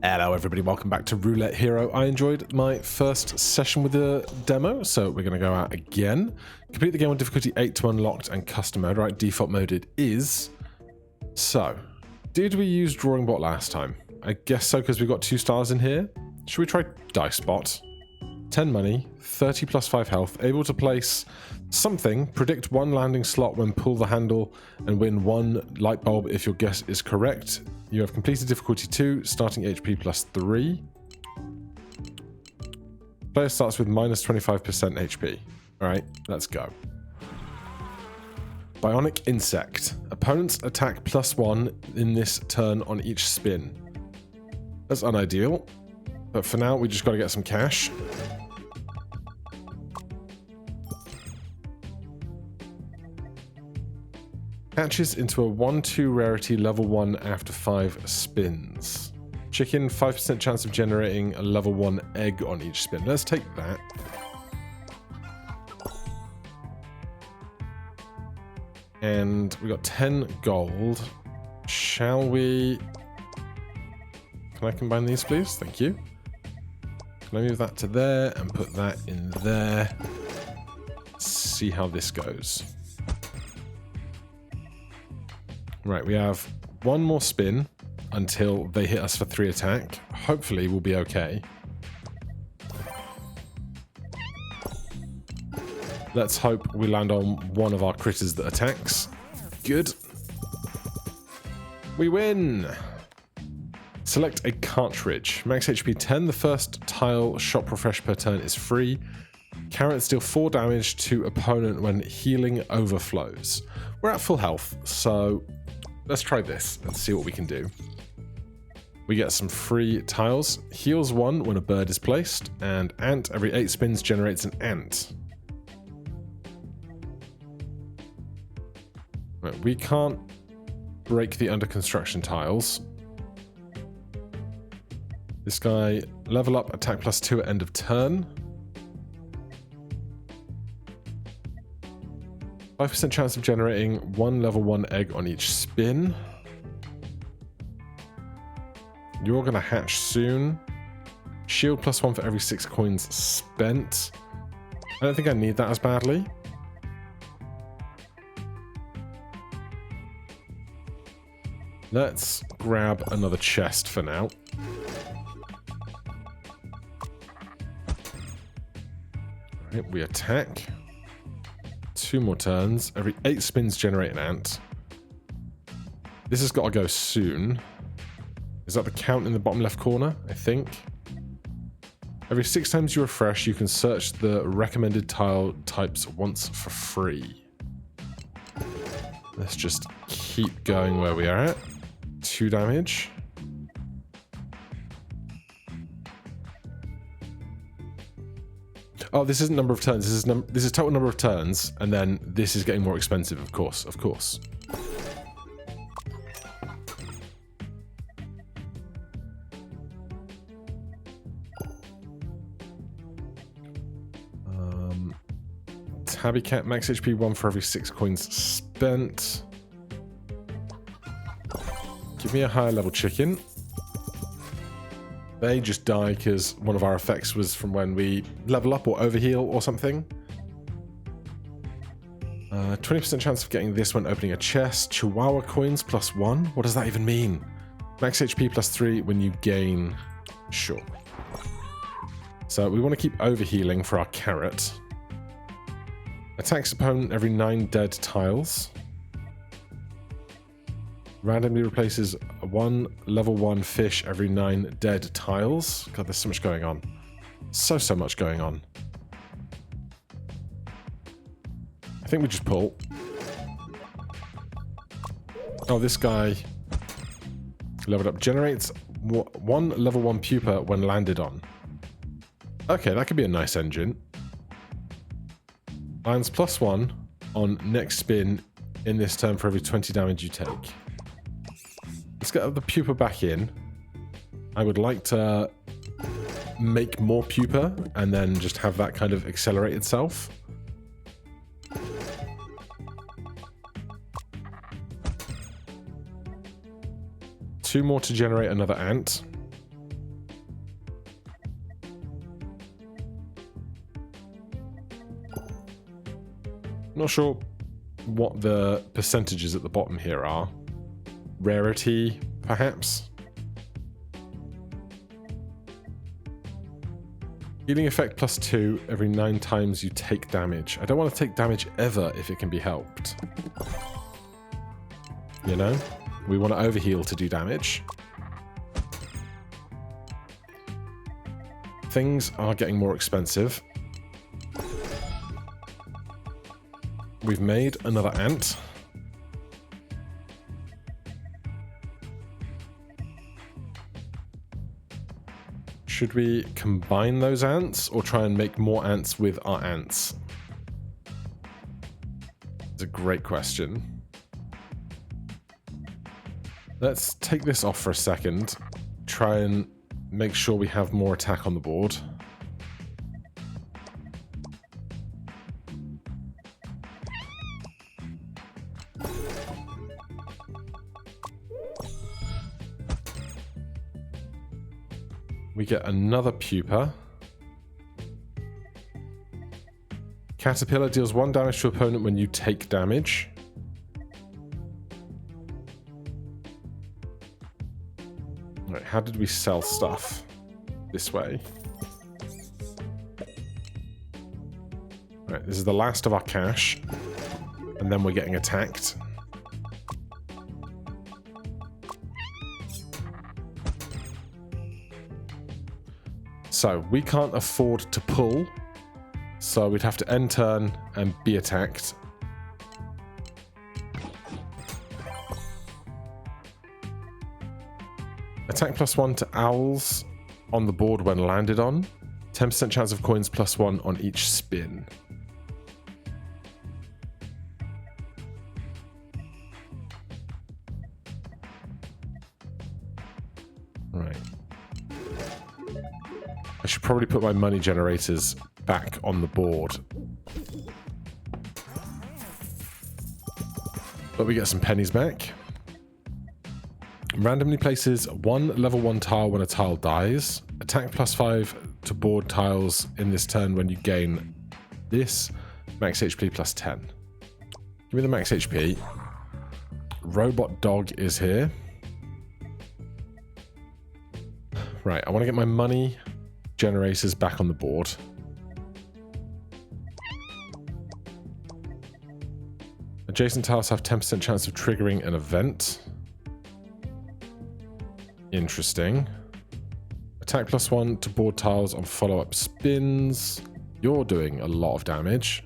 Hello everybody, welcome back to Roulette Hero. I enjoyed my first session with the demo, so we're going to go out again. Complete the game on difficulty 8 to unlocked and custom mode. Right, default mode it is. So, did we use Drawing Bot last time? I guess so, because we got 2 stars in here. Should we try Dice Bot? 10 money, 30 plus 5 health, able to place something, predict 1 landing slot when pull the handle, and win 1 light bulb if your guess is correct. You have completed difficulty 2, starting HP plus 3. Player starts with minus 25% HP. Alright, let's go. Bionic Insect. Opponents attack plus 1 in this turn on each spin. That's unideal, but for now we just got to get some cash. Hatches into a 1-2 rarity level 1 after 5 spins. Chicken, 5% chance of generating a level 1 egg on each spin. Let's take that. And we got 10 gold. Shall we... Can I combine these, please? Thank you. Can I move that to there and put that in there? Let's see how this goes. Right, we have 1 more spin until they hit us for 3 attack. Hopefully we'll be okay. Let's hope we land on one of our critters that attacks. Good. We win! Select a cartridge. Max HP 10. The first tile shot refresh per turn is free. Carrots deal 4 damage to opponent when healing overflows. We're at full health, so let's try this and see what we can do. We get some free tiles. Heals 1 when a bird is placed, and ant every 8 spins generates an ant. Right, we can't break the under construction tiles. This guy, level up, attack plus 2 at end of turn. 5% chance of generating 1 level 1 egg on each spin. You're going to hatch soon. Shield plus 1 for every 6 coins spent. I don't think I need that as badly. Let's grab another chest for now. Alright, we attack. 2 more turns. Every 8 spins generate an ant. This has got to go soon. Is that the count in the bottom left corner? I think. Every 6 times you refresh, you can search the recommended tile types once for free. Let's just keep going where we are at. 2 damage. Oh, this isn't number of turns. This is total number of turns, and then this is getting more expensive, of course, of course. Tabby Cat, max HP 1 for every 6 coins spent. Give me a higher level chicken. They just die because one of our effects was from when we level up or overheal or something. 20% chance of getting this when opening a chest. Chihuahua coins plus 1. What does that even mean? Max HP plus 3 when you gain. Sure. So we want to keep overhealing for our carrot. Attacks opponent every 9 dead tiles. Randomly replaces 1 level 1 fish every 9 dead tiles. God, there's so much going on. So much going on. I think we just pull. Oh, this guy leveled up. Generates 1 level 1 pupa when landed on. Okay, that could be a nice engine. Lands plus 1 on next spin in this turn for every 20 damage you take. Let's get the pupa back in. I would like to make more pupa and then just have that kind of accelerate itself. Two more to generate another ant. Not sure what the percentages at the bottom here are. Rarity, perhaps? Healing effect +2 every 9 times you take damage. I don't want to take damage ever if it can be helped. You know? We want to overheal to do damage. Things are getting more expensive. We've made another ant. Should we combine those ants or try and make more ants with our ants? It's a great question. Let's take this off for a second. Try and make sure we have more attack on the board. We get another pupa. Caterpillar deals 1 damage to opponent when you take damage. Right, how did we sell stuff? This way. Right, this is the last of our cash. And then we're getting attacked. So, we can't afford to pull, so we'd have to end turn and be attacked. Attack +1 to owls on the board when landed on. 10% chance of coins +1 on each spin. Right. I should probably put my money generators back on the board. But we get some pennies back. Randomly places 1 level 1 tile when a tile dies. Attack +5 to board tiles in this turn when you gain this. Max HP +10. Give me the max HP. Robot dog is here. Right, I want to get my money generators back on the board. Adjacent tiles have 10% chance of triggering an event. Interesting. Attack +1 to board tiles on follow-up spins. You're doing a lot of damage.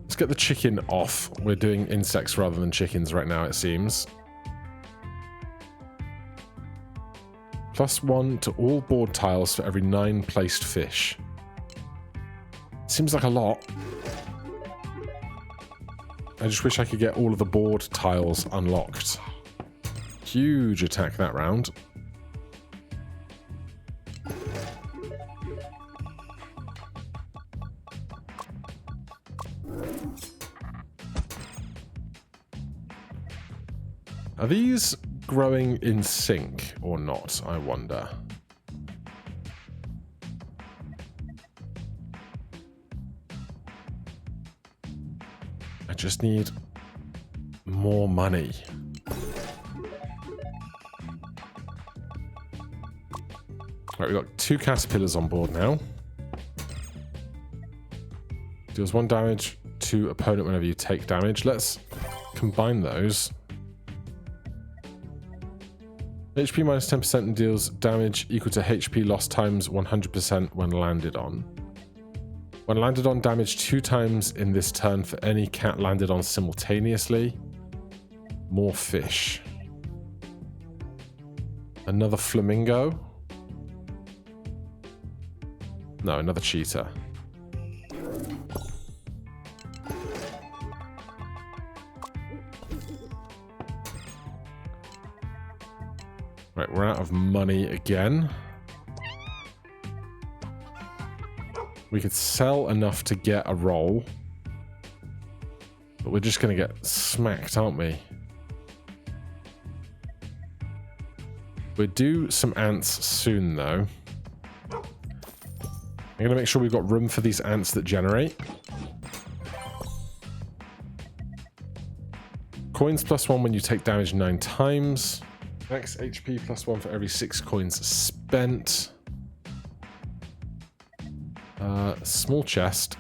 Let's get the chicken off. We're doing insects rather than chickens right now, it seems. +1 to all board tiles for every 9 placed fish. Seems like a lot. I just wish I could get all of the board tiles unlocked. Huge attack that round. Are these growing in sync or not, I wonder? I just need more money. Right, we've got 2 caterpillars on board now. Deals 1 damage to opponent whenever you take damage. Let's combine those. HP minus 10% and deals damage equal to HP lost times 100% when landed on. When landed on, damage 2 times in this turn for any cat landed on simultaneously. More fish. Another flamingo. No, another cheetah. Right, we're out of money again. We could sell enough to get a roll. But we're just going to get smacked, aren't we? We'll do some ants soon, though. I'm going to make sure we've got room for these ants that generate. Coins +1 when you take damage 9 times. Max HP +1 for every 6 coins spent. Small chest,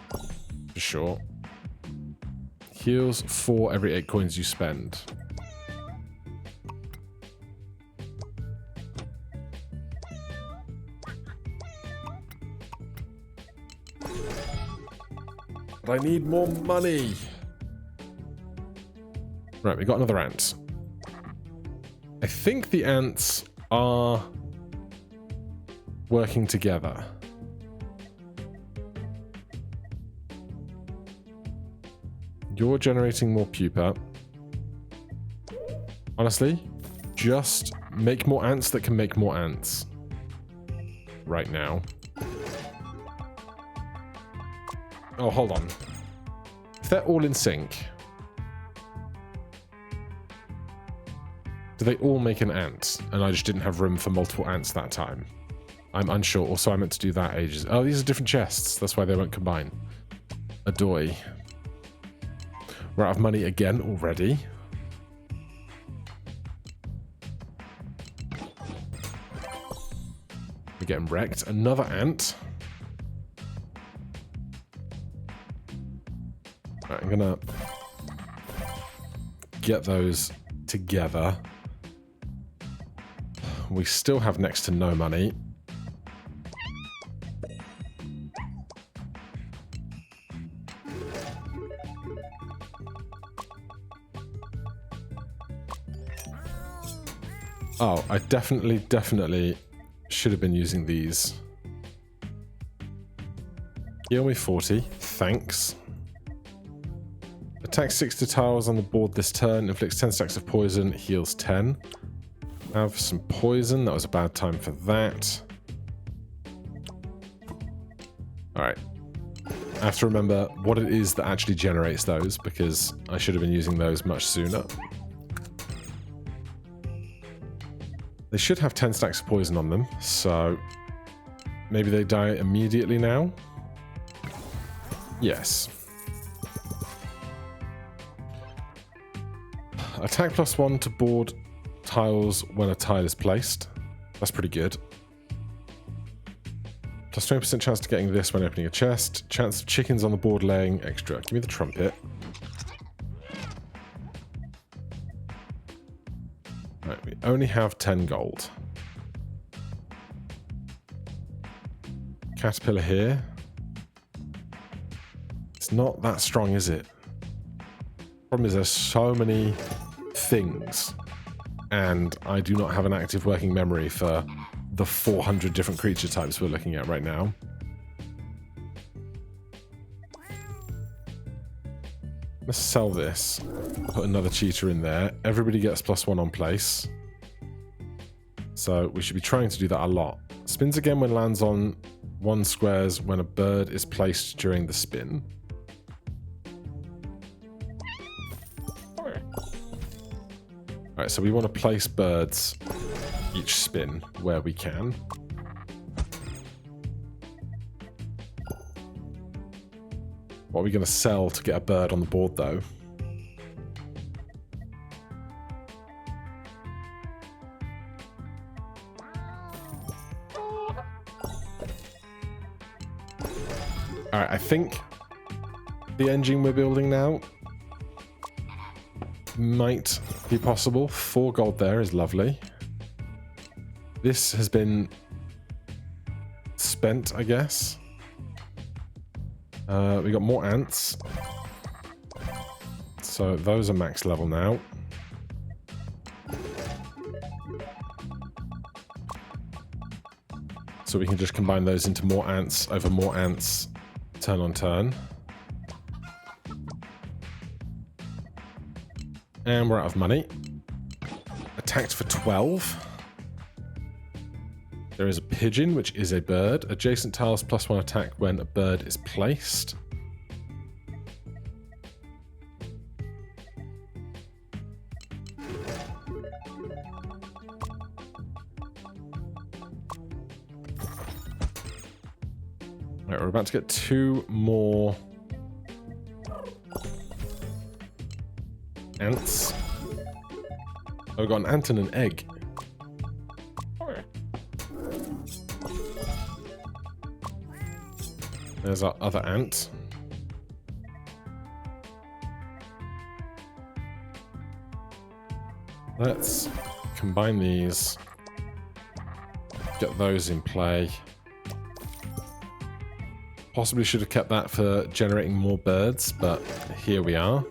for sure. Heals 4 every 8 coins you spend. But I need more money. Right, we got another ant. I think the ants are working together. You're generating more pupa. Honestly, just make more ants that can make more ants. Right now. Oh, hold on. If they're all in sync, do they all make an ant? And I just didn't have room for multiple ants that time. I'm unsure. Also, I meant to do that ages. Oh, these are different chests. That's why they won't combine. Adoy. We're out of money again already. We're getting wrecked. Another ant. Right, I'm gonna get those together. We still have next to no money. Oh, I definitely should have been using these. Heal me 40. Thanks. Attack 6 to tiles on the board this turn. Inflicts 10 stacks of poison. Heals 10. Have some poison. That was a bad time for that. Alright. I have to remember what it is that actually generates those, because I should have been using those much sooner. They should have 10 stacks of poison on them, so maybe they die immediately now? Yes. Attack +1 to board tiles when a tile is placed. That's pretty good. Plus 20% chance to getting this when opening a chest. Chance of chickens on the board laying extra. Give me the trumpet. Right, we only have 10 gold. Caterpillar here. It's not that strong, is it? Problem is there's so many things, and I do not have an active working memory for the 400 different creature types we're looking at right now. Let's sell this. Put another cheetah in there. Everybody gets +1 on place. So we should be trying to do that a lot. Spins again when lands on 1 squares when a bird is placed during the spin. Alright, so we want to place birds each spin where we can. What are we going to sell to get a bird on the board, though? Alright, I think the engine we're building now might be possible. 4 gold there is lovely. This has been spent, I guess. We got more ants. So those are max level now. So we can just combine those into more ants over more ants turn on turn. And we're out of money. Attacked for 12. There is a pigeon, which is a bird. Adjacent tiles +1 attack when a bird is placed. Alright, Right, we're about to get 2 more ants. Oh, we've got an ant and an egg. There's our other ant. Let's combine these. Get those in play. Possibly should have kept that for generating more birds, but here we are.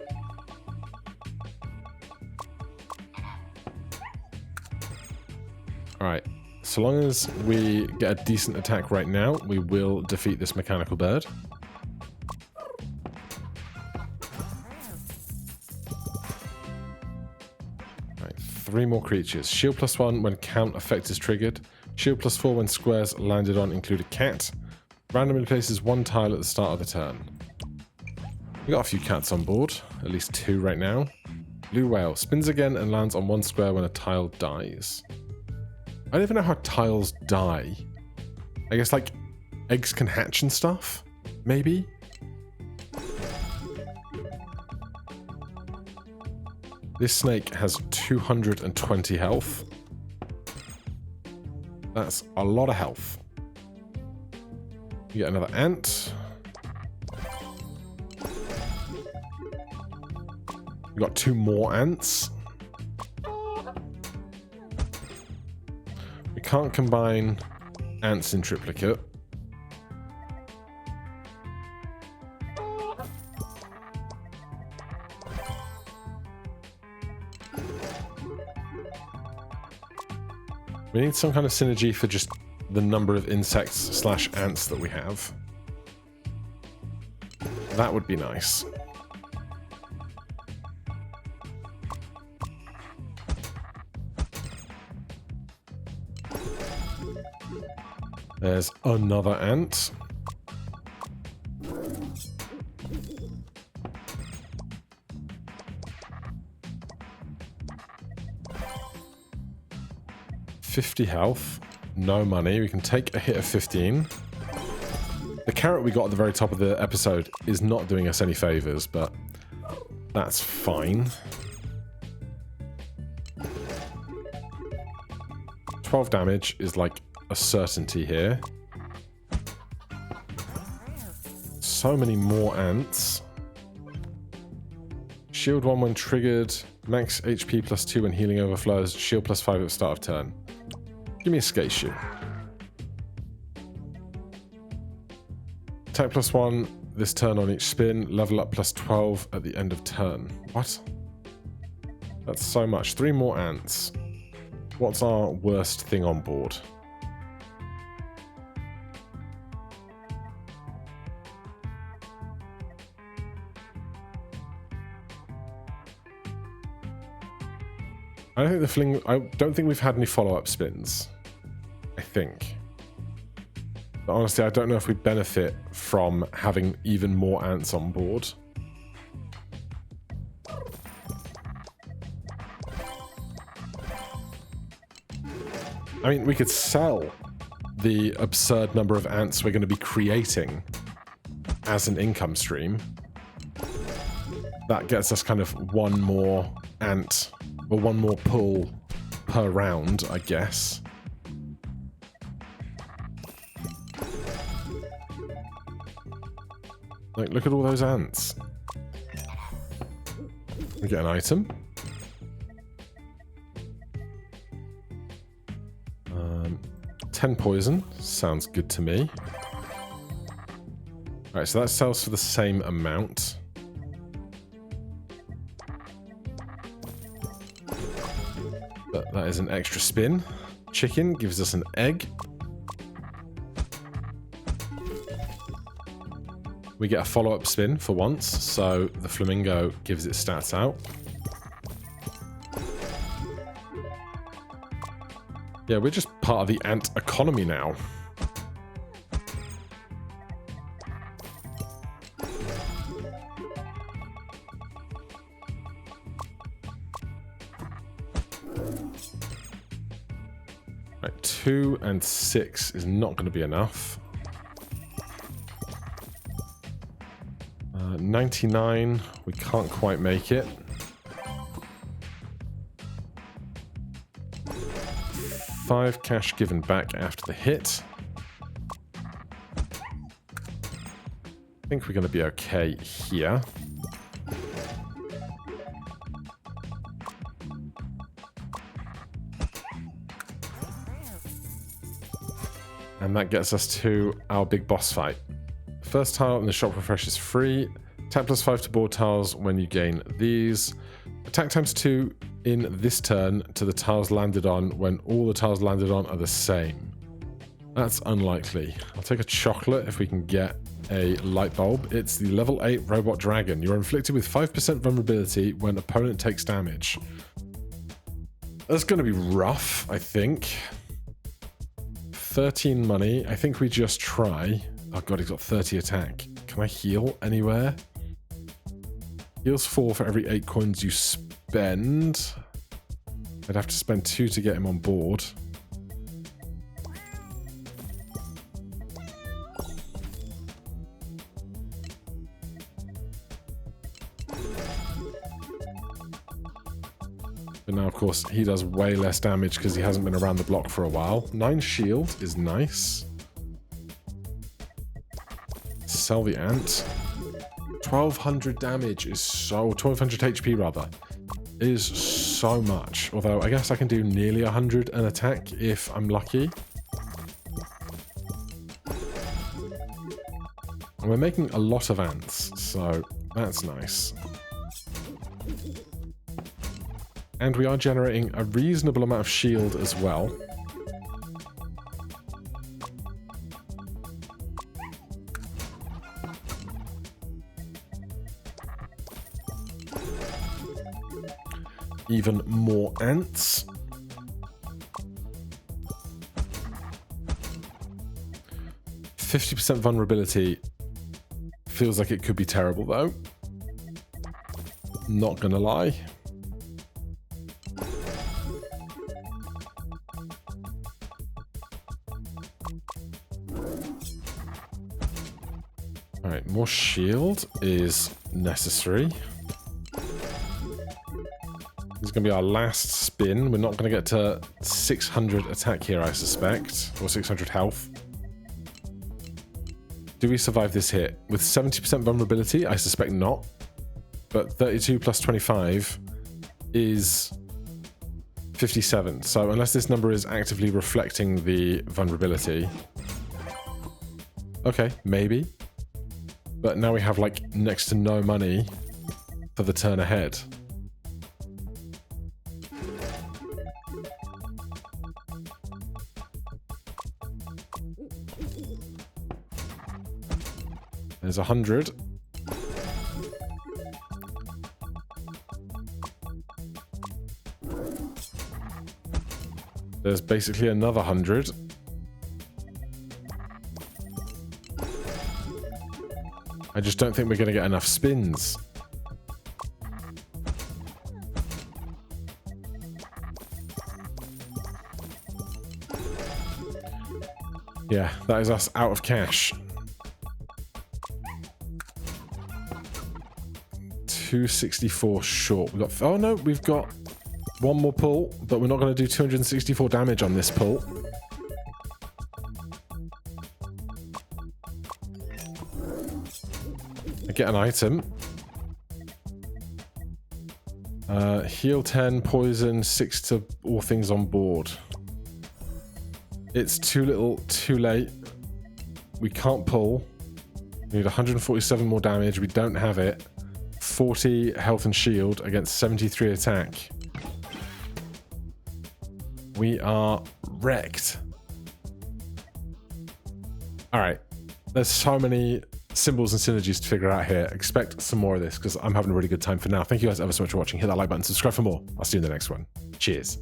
Alright, so long as we get a decent attack right now, we will defeat this mechanical bird. Alright, 3 more creatures. Shield +1 when count effect is triggered. Shield +4 when squares landed on include a cat. Randomly places 1 tile at the start of the turn. We got a few cats on board, at least 2 right now. Blue whale spins again and lands on 1 square when a tile dies. I don't even know how tiles die. I guess like eggs can hatch and stuff? Maybe? This snake has 220 health. That's a lot of health. You get another ant. We got 2 more ants. We can't combine ants in triplicate. We need some kind of synergy for just the number of insects / ants that we have. That would be nice. There's another ant. $50 health. No money. We can take a hit of 15. The carrot we got at the very top of the episode is not doing us any favors, but that's fine. 12 damage is like a certainty here. So many more ants. Shield 1 when triggered. Max HP +2 when healing overflows. Shield +5 at the start of turn. Give me a skate shoe. Attack +1 this turn on each spin. Level up +12 at the end of turn. What? That's so much. 3 more ants. What's our worst thing on board? I don't think we've had any follow-up spins. I think. But honestly, I don't know if we benefit from having even more ants on board. I mean, we could sell the absurd number of ants we're going to be creating as an income stream. That gets us kind of 1 more ant, or 1 more pull per round, I guess. Like, look at all those ants. We get an item. 10 poison. Sounds good to me. Alright, so that sells for the same amount. But that is an extra spin. Chicken gives us an egg. We get a follow-up spin for once, so the flamingo gives its stats out. Yeah, we're just part of the ant economy now. Right, 2 and 6 is not going to be enough. 99, we can't quite make it. 5 cash given back after the hit. I think we're going to be okay here. And that gets us to our big boss fight. First tile in the shop refresh is free. Attack +5 to board tiles when you gain these. Attack ×2 in this turn to the tiles landed on when all the tiles landed on are the same. That's unlikely. I'll take a chocolate if we can get a light bulb. It's the level 8 robot dragon. You're inflicted with 5% vulnerability when opponent takes damage. That's going to be rough, I think. 13 money. I think we just try. Oh god, he's got 30 attack. Can I heal anywhere? Heals 4 for every 8 coins you spend. I'd have to spend 2 to get him on board. But now, of course, he does way less damage because he hasn't been around the block for a while. 9 shield is nice. Sell the ant. 1200 damage is so... 1200 HP, rather. Is so much. Although, I guess I can do nearly 100 an attack if I'm lucky. And we're making a lot of ants, so that's nice. And we are generating a reasonable amount of shield as well. Even more ants. %50 vulnerability feels like it could be terrible though. Not gonna lie. Alright, more shield is necessary. This is going to be our last spin. We're not going to get to 600 attack here, I suspect. Or 600 health. Do we survive this hit? With 70% vulnerability, I suspect not. But 32 plus 25 is 57. So unless this number is actively reflecting the vulnerability... Okay, maybe. But now we have, like, next to no money for the turn ahead. There's 100. There's basically another 100. I just don't think we're going to get enough spins. Yeah, that is us out of cash. 264 short. We've got, oh no, we've got one more pull, but we're not going to do 264 damage on this pull. I get an item. Heal 10, poison, 6 to all things on board. It's too little, too late. We can't pull. We need 147 more damage. We don't have it. 40 health and shield against 73 attack. We are wrecked. Alright. There's so many symbols and synergies to figure out here. Expect some more of this because I'm having a really good time for now. Thank you guys ever so much for watching. Hit that like button, subscribe for more. I'll see you in the next one. Cheers.